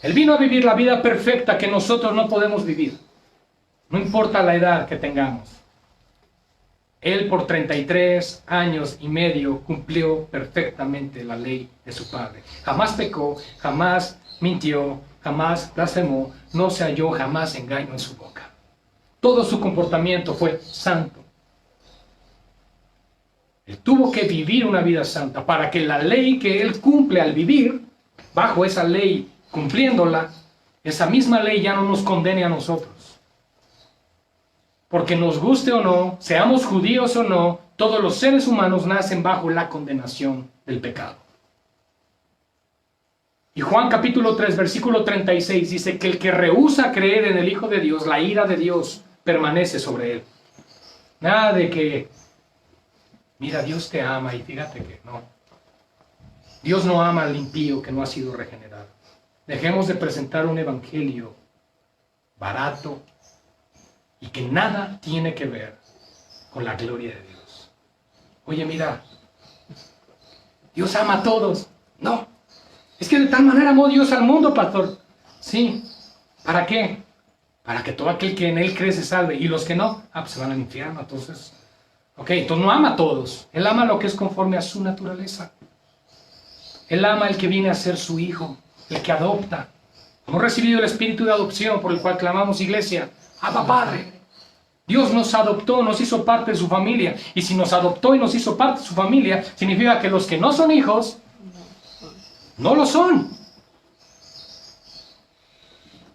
Él vino a vivir la vida perfecta que nosotros no podemos vivir. No importa la edad que tengamos. Él por 33 años y medio cumplió perfectamente la ley de su Padre. Jamás pecó, jamás mintió, jamás blasfemó, no se halló jamás engaño en su boca. Todo su comportamiento fue santo. Él tuvo que vivir una vida santa para que la ley que Él cumple al vivir, bajo esa ley, cumpliéndola, esa misma ley ya no nos condene a nosotros. Porque nos guste o no, seamos judíos o no, todos los seres humanos nacen bajo la condenación del pecado. Y Juan capítulo 3, versículo 36 dice que el que rehúsa creer en el Hijo de Dios, la ira de Dios permanece sobre él. Nada de que, mira, Dios te ama y fíjate que no. Dios no ama al impío que no ha sido regenerado. Dejemos de presentar un evangelio barato y que nada tiene que ver con la gloria de Dios. Oye, mira, Dios ama a todos. No, es que de tal manera amó Dios al mundo, pastor. Sí, ¿para qué? Para que todo aquel que en Él cree se salve, y los que no, pues se van al infierno. Entonces, entonces no ama a todos. Él ama lo que es conforme a su naturaleza. Él ama al que viene a ser su hijo, el que adopta. Hemos recibido el espíritu de adopción por el cual clamamos, iglesia, Abba Padre. Dios nos adoptó, nos hizo parte de su familia. Y si nos adoptó y nos hizo parte de su familia, significa que los que no son hijos, no lo son.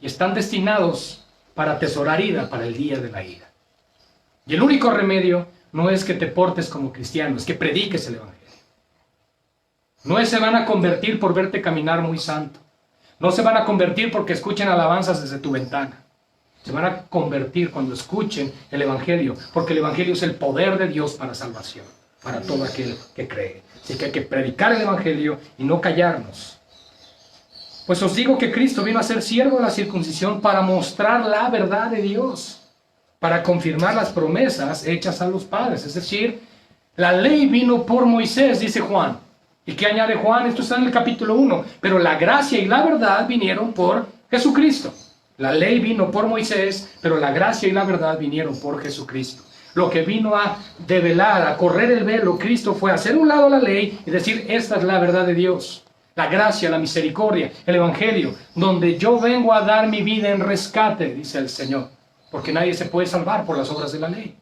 Y están destinados para atesorar ira para el día de la ira. Y el único remedio no es que te portes como cristiano, es que prediques el evangelio. No se van a convertir por verte caminar muy santo. No se van a convertir porque escuchen alabanzas desde tu ventana. Se van a convertir cuando escuchen el evangelio, porque el evangelio es el poder de Dios para salvación, para todo aquel que cree. Así que hay que predicar el evangelio y no callarnos. Pues os digo que Cristo vino a ser siervo de la circuncisión para mostrar la verdad de Dios, para confirmar las promesas hechas a los padres. Es decir, la ley vino por Moisés, dice Juan. ¿Y qué añade Juan? Esto está en el capítulo 1. Pero la gracia y la verdad vinieron por Jesucristo. La ley vino por Moisés, pero la gracia y la verdad vinieron por Jesucristo. Lo que vino a develar, a correr el velo, Cristo fue a hacer un lado la ley y decir, esta es la verdad de Dios. la gracia, la misericordia, el evangelio, donde yo vengo a dar mi vida en rescate, dice el Señor, porque nadie se puede salvar por las obras de la ley.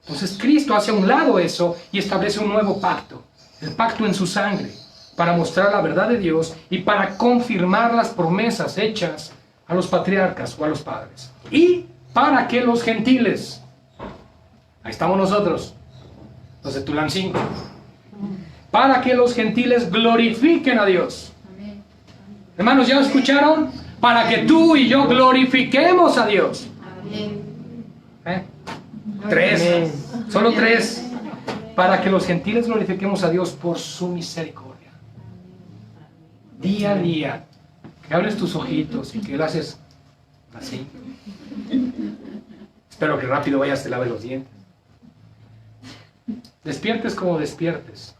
Entonces Cristo hace a un lado eso y establece un nuevo pacto, el pacto en su sangre, para mostrar la verdad de Dios y para confirmar las promesas hechas a los patriarcas o a los padres. Y para que los gentiles, ahí estamos nosotros, los de Tulancingo, para que los gentiles glorifiquen a Dios. Amén. Hermanos, ¿ya escucharon? Para que tú y yo glorifiquemos a Dios. Amén. Tres, amén. Solo tres. Para que los gentiles glorifiquemos a Dios por su misericordia. Día a día, que abres tus ojitos y que lo haces así. Espero que rápido vayas, te laves los dientes. Despiertes como despiertes.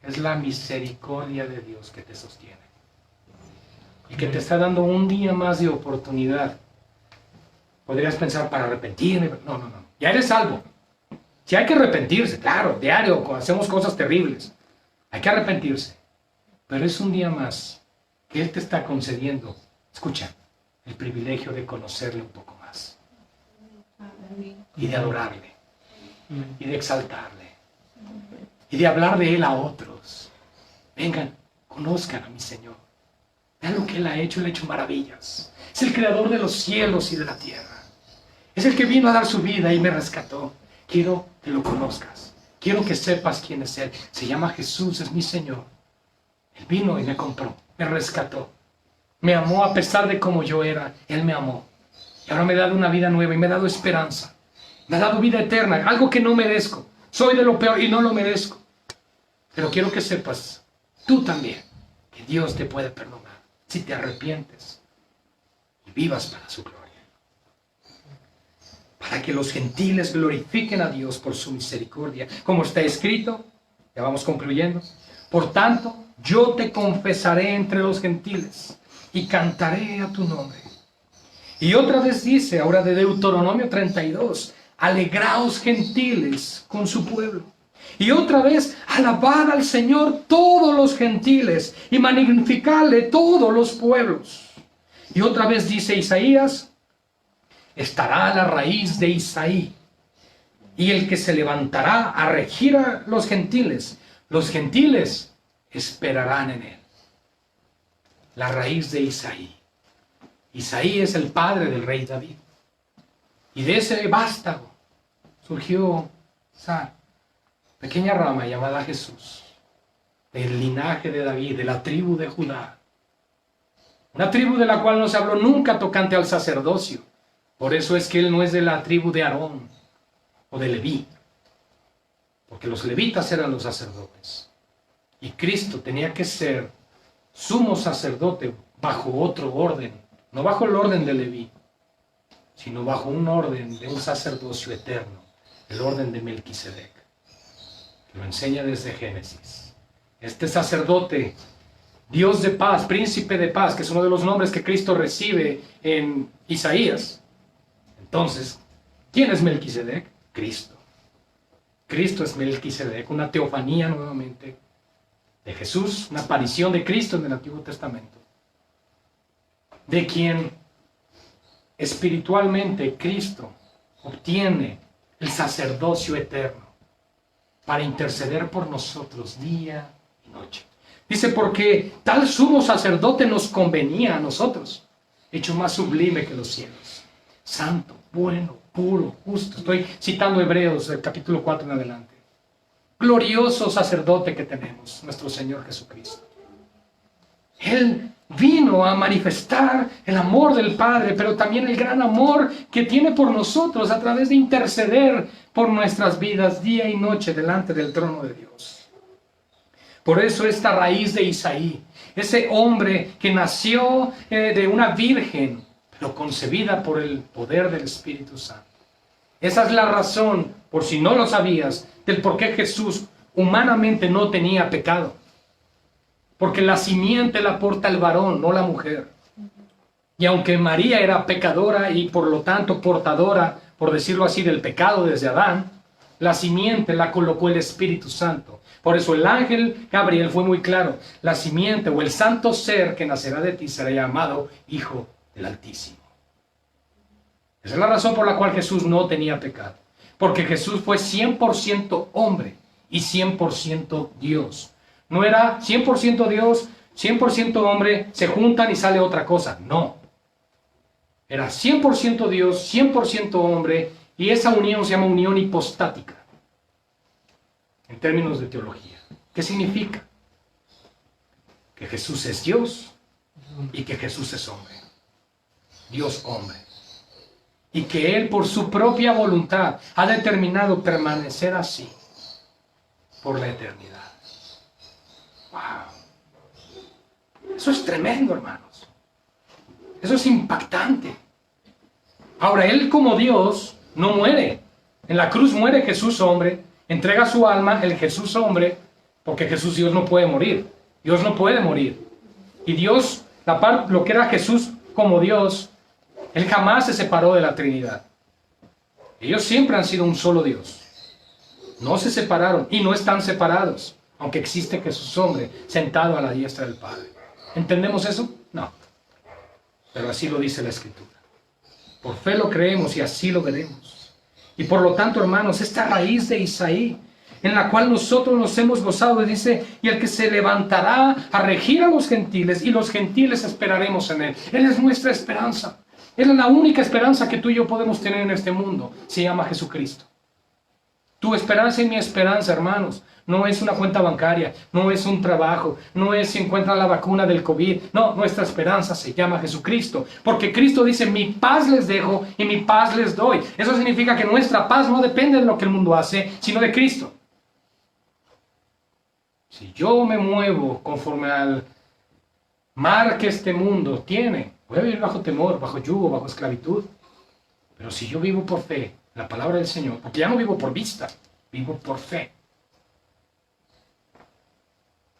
Es la misericordia de Dios que te sostiene. Y que te está dando un día más de oportunidad. Podrías pensar para arrepentirme. No. Ya eres salvo. Si hay que arrepentirse, claro, diario, cuando hacemos cosas terribles. Hay que arrepentirse. Pero es un día más que Él te está concediendo, escucha, el privilegio de conocerle un poco más. Y de adorarle. Y de exaltarle. Y de hablar de Él a otros. Vengan, conozcan a mi Señor. Vean lo que Él ha hecho maravillas. Es el creador de los cielos y de la tierra. Es el que vino a dar su vida y me rescató. Quiero que lo conozcas. Quiero que sepas quién es Él. Se llama Jesús, es mi Señor. Él vino y me compró, me rescató. Me amó a pesar de cómo yo era. Él me amó. Y ahora me ha dado una vida nueva y me ha dado esperanza. Me ha dado vida eterna, algo que no merezco. Soy de lo peor y no lo merezco. Pero quiero que sepas, tú también, que Dios te puede perdonar si te arrepientes y vivas para su gloria. Para que los gentiles glorifiquen a Dios por su misericordia. Como está escrito, ya vamos concluyendo. Por tanto, yo te confesaré entre los gentiles y cantaré a tu nombre. Y otra vez dice, ahora de Deuteronomio 32, alegraos gentiles con su pueblo. Y otra vez, alabad al Señor todos los gentiles y magnificadle todos los pueblos. Y otra vez dice Isaías, estará la raíz de Isaí y el que se levantará a regir a los gentiles esperarán en él. La raíz de Isaí. Isaí es el padre del rey David. Y de ese vástago surgió esa pequeña rama llamada Jesús, del linaje de David, de la tribu de Judá. Una tribu de la cual no se habló nunca tocante al sacerdocio. Por eso es que él no es de la tribu de Aarón o de Leví. Porque los levitas eran los sacerdotes. Y Cristo tenía que ser sumo sacerdote bajo otro orden. No bajo el orden de Leví, sino bajo un orden de un sacerdocio eterno. El orden de Melquisedec. Que lo enseña desde Génesis. Este sacerdote, Dios de paz, príncipe de paz, que es uno de los nombres que Cristo recibe en Isaías. Entonces, ¿quién es Melquisedec? Cristo. Cristo es Melquisedec, una teofanía nuevamente de Jesús, una aparición de Cristo en el Antiguo Testamento, de quien espiritualmente Cristo obtiene el sacerdocio eterno para interceder por nosotros día y noche. Dice, porque tal sumo sacerdote nos convenía a nosotros, hecho más sublime que los cielos, santo, bueno, puro, justo. Estoy citando Hebreos, el capítulo 4 en adelante. Glorioso sacerdote que tenemos, nuestro Señor Jesucristo. Él vino a manifestar el amor del Padre, pero también el gran amor que tiene por nosotros a través de interceder por nuestras vidas día y noche delante del trono de Dios. Por eso esta raíz de Isaí, ese hombre que nació de una virgen, pero concebida por el poder del Espíritu Santo. Esa es la razón, por si no lo sabías, del por qué Jesús humanamente no tenía pecado. Porque la simiente la porta el varón, no la mujer. Y aunque María era pecadora y por lo tanto portadora, por decirlo así, del pecado desde Adán, la simiente la colocó el Espíritu Santo. Por eso el ángel Gabriel fue muy claro. La simiente o el santo ser que nacerá de ti será llamado Hijo del Altísimo. Esa es la razón por la cual Jesús no tenía pecado. Porque Jesús fue 100% hombre y 100% Dios. No era 100% Dios, 100% hombre, se juntan y sale otra cosa. No. Era 100% Dios, 100% hombre, y esa unión se llama unión hipostática. En términos de teología. ¿Qué significa? Que Jesús es Dios y que Jesús es hombre. Dios hombre. Y que Él por su propia voluntad ha determinado permanecer así por la eternidad. ¡Wow! Eso es tremendo, hermanos. Eso es impactante. Ahora, Él como Dios no muere. En la cruz muere Jesús hombre. Entrega su alma, el Jesús hombre, porque Jesús Dios no puede morir. Dios no puede morir. Y Dios, lo que era Jesús como Dios, Él jamás se separó de la Trinidad. Ellos siempre han sido un solo Dios. No se separaron y no están separados, aunque existe Jesús hombre sentado a la diestra del Padre. ¿Entendemos eso? No. Pero así lo dice la Escritura. Por fe lo creemos y así lo veremos. Y por lo tanto, hermanos, esta raíz de Isaí, en la cual nosotros nos hemos gozado, dice, y el que se levantará a regir a los gentiles, y los gentiles esperaremos en él. Él es nuestra esperanza. Él es la única esperanza que tú y yo podemos tener en este mundo. Se llama Jesucristo. Tu esperanza y mi esperanza, hermanos, no es una cuenta bancaria, no es un trabajo, no es si encuentran la vacuna del COVID. No, nuestra esperanza se llama Jesucristo. Porque Cristo dice, mi paz les dejo y mi paz les doy. Eso significa que nuestra paz no depende de lo que el mundo hace, sino de Cristo. Si yo me muevo conforme al mar que este mundo tiene, voy a vivir bajo temor, bajo yugo, bajo esclavitud. Pero si yo vivo por fe, la palabra del Señor, porque ya no vivo por vista, vivo por fe.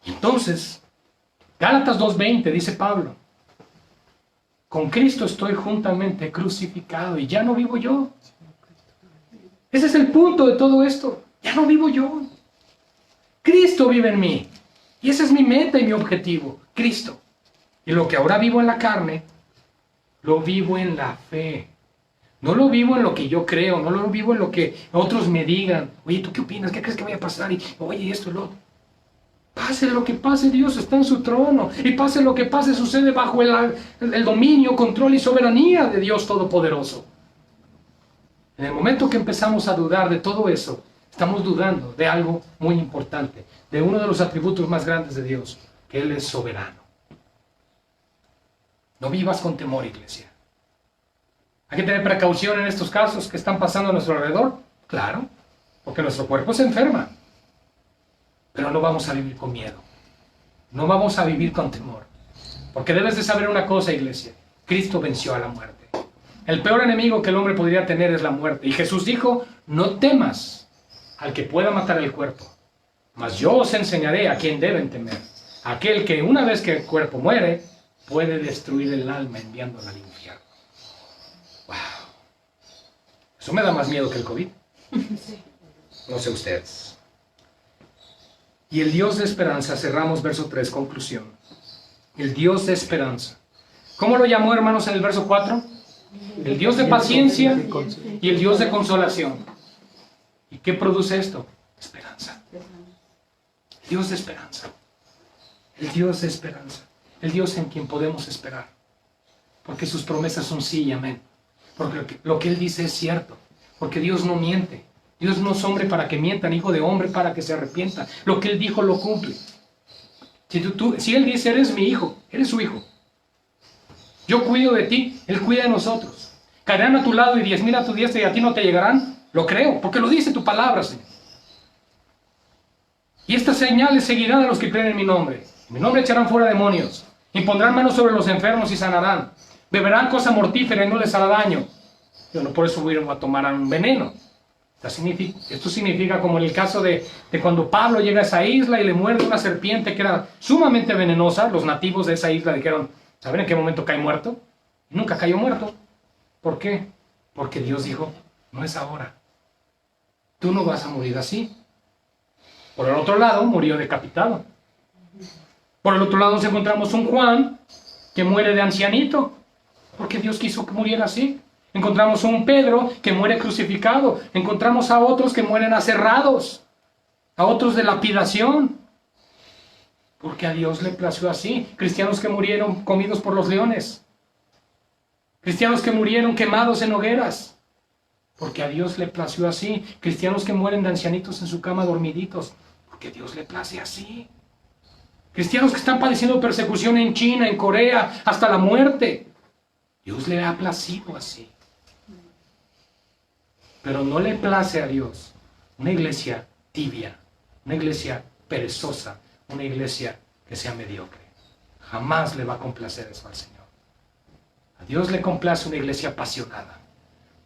Entonces, Gálatas 2:20 dice Pablo, con Cristo estoy juntamente crucificado y ya no vivo yo. Ese es el punto de todo esto. Ya no vivo yo. Cristo vive en mí. Y esa es mi meta y mi objetivo. Cristo. Y lo que ahora vivo en la carne, lo vivo en la fe. No lo vivo en lo que yo creo, no lo vivo en lo que otros me digan. Oye, ¿tú qué opinas? ¿Qué crees que vaya a pasar? Y, oye, esto y lo otro. Pase lo que pase, Dios está en su trono. Y pase lo que pase, sucede bajo el dominio, control y soberanía de Dios Todopoderoso. En el momento que empezamos a dudar de todo eso, estamos dudando de algo muy importante, de uno de los atributos más grandes de Dios, que Él es soberano. No vivas con temor, iglesia. ¿Hay que tener precaución en estos casos que están pasando a nuestro alrededor? Claro, porque nuestro cuerpo se enferma. Pero no vamos a vivir con miedo. No vamos a vivir con temor. Porque debes de saber una cosa, iglesia. Cristo venció a la muerte. El peor enemigo que el hombre podría tener es la muerte. Y Jesús dijo, no temas al que pueda matar el cuerpo. Mas yo os enseñaré a quién deben temer. Aquel que una vez que el cuerpo muere, puede destruir el alma enviándola al infierno. ¡Wow! Eso me da más miedo que el COVID. No sé ustedes. Y el Dios de esperanza, cerramos verso 3, conclusión. El Dios de esperanza. ¿Cómo lo llamó, hermanos, en el verso 4? El Dios de paciencia y el Dios de consolación. ¿Y qué produce esto? Esperanza. El Dios de esperanza. El Dios de esperanza. El Dios en quien podemos esperar. Porque sus promesas son sí y amén. Porque lo que Él dice es cierto. Porque Dios no miente. Dios no es hombre para que mienta, ni hijo de hombre para que se arrepienta. Lo que Él dijo lo cumple. Si Él dice, eres mi hijo, eres su hijo. Yo cuido de ti, Él cuida de nosotros. Caerán a tu lado y 10,000 a tu diestra y a ti no te llegarán. Lo creo, porque lo dice tu palabra, Señor. Y estas señales seguirán a los que creen en mi nombre. En mi nombre echarán fuera demonios. Impondrán manos sobre los enfermos y sanarán. Beberán cosa mortífera y no les hará daño. Yo no por eso voy a tomar un veneno. Esto significa como en el caso de cuando Pablo llega a esa isla y le muerde una serpiente que era sumamente venenosa. Los nativos de esa isla dijeron, ¿saben en qué momento cae muerto? Y nunca cayó muerto. ¿Por qué? Porque Dios dijo, no es ahora. Tú no vas a morir así. Por el otro lado, murió decapitado. Por el otro lado nos encontramos un Juan que muere de ancianito, porque Dios quiso que muriera así. Encontramos un Pedro que muere crucificado. Encontramos a otros que mueren aserrados, a otros de lapidación, porque a Dios le plació así. Cristianos que murieron comidos por los leones. Cristianos que murieron quemados en hogueras, porque a Dios le plació así. Cristianos que mueren de ancianitos en su cama dormiditos, porque a Dios le place así. Cristianos que están padeciendo persecución en China, en Corea, hasta la muerte. Dios le ha placido así. Pero no le place a Dios una iglesia tibia, una iglesia perezosa, una iglesia que sea mediocre. Jamás le va a complacer eso al Señor. A Dios le complace una iglesia apasionada,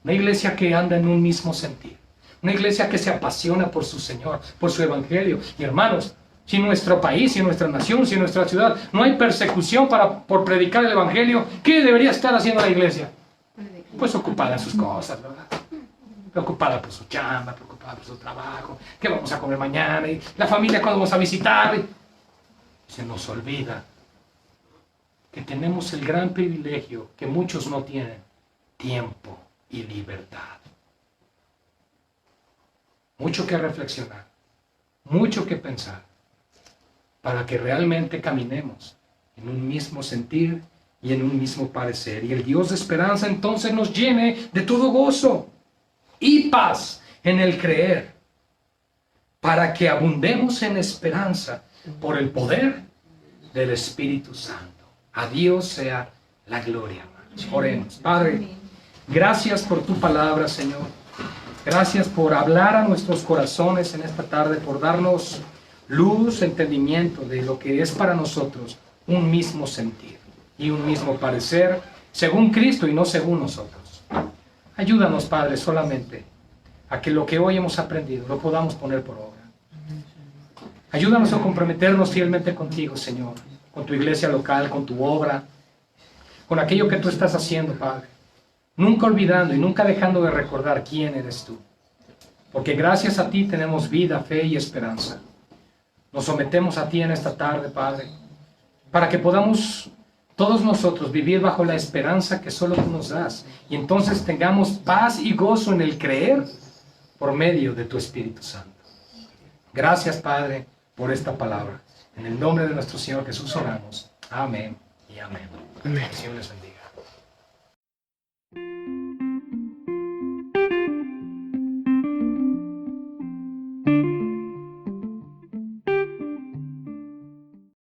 una iglesia que anda en un mismo sentir, una iglesia que se apasiona por su Señor, por su evangelio. Y hermanos, si en nuestro país, si en nuestra nación, si en nuestra ciudad no hay persecución por predicar el evangelio, ¿qué debería estar haciendo la iglesia? Pues ocupada en sus cosas, ¿verdad? Preocupada por su chamba, preocupada por su trabajo, qué vamos a comer mañana, y la familia cuándo vamos a visitar. Y se nos olvida que tenemos el gran privilegio que muchos no tienen: tiempo y libertad. Mucho que reflexionar, mucho que pensar, para que realmente caminemos en un mismo sentir y en un mismo parecer. Y el Dios de esperanza entonces nos llene de todo gozo y paz en el creer, para que abundemos en esperanza por el poder del Espíritu Santo. A Dios sea la gloria, hermanos. Oremos. Padre, gracias por tu palabra, Señor. Gracias por hablar a nuestros corazones en esta tarde, por darnos luz, entendimiento de lo que es para nosotros un mismo sentir y un mismo parecer, según Cristo y no según nosotros. Ayúdanos, Padre, solamente a que lo que hoy hemos aprendido lo podamos poner por obra. Ayúdanos a comprometernos fielmente contigo, Señor, con tu iglesia local, con tu obra, con aquello que tú estás haciendo, Padre. Nunca olvidando y nunca dejando de recordar quién eres tú. Porque gracias a ti tenemos vida, fe y esperanza. Nos sometemos a ti en esta tarde, Padre, para que podamos todos nosotros vivir bajo la esperanza que solo tú nos das. Y entonces tengamos paz y gozo en el creer por medio de tu Espíritu Santo. Gracias, Padre, por esta palabra. En el nombre de nuestro Señor Jesús oramos. Amén y amén. Amén. El Señor les bendiga.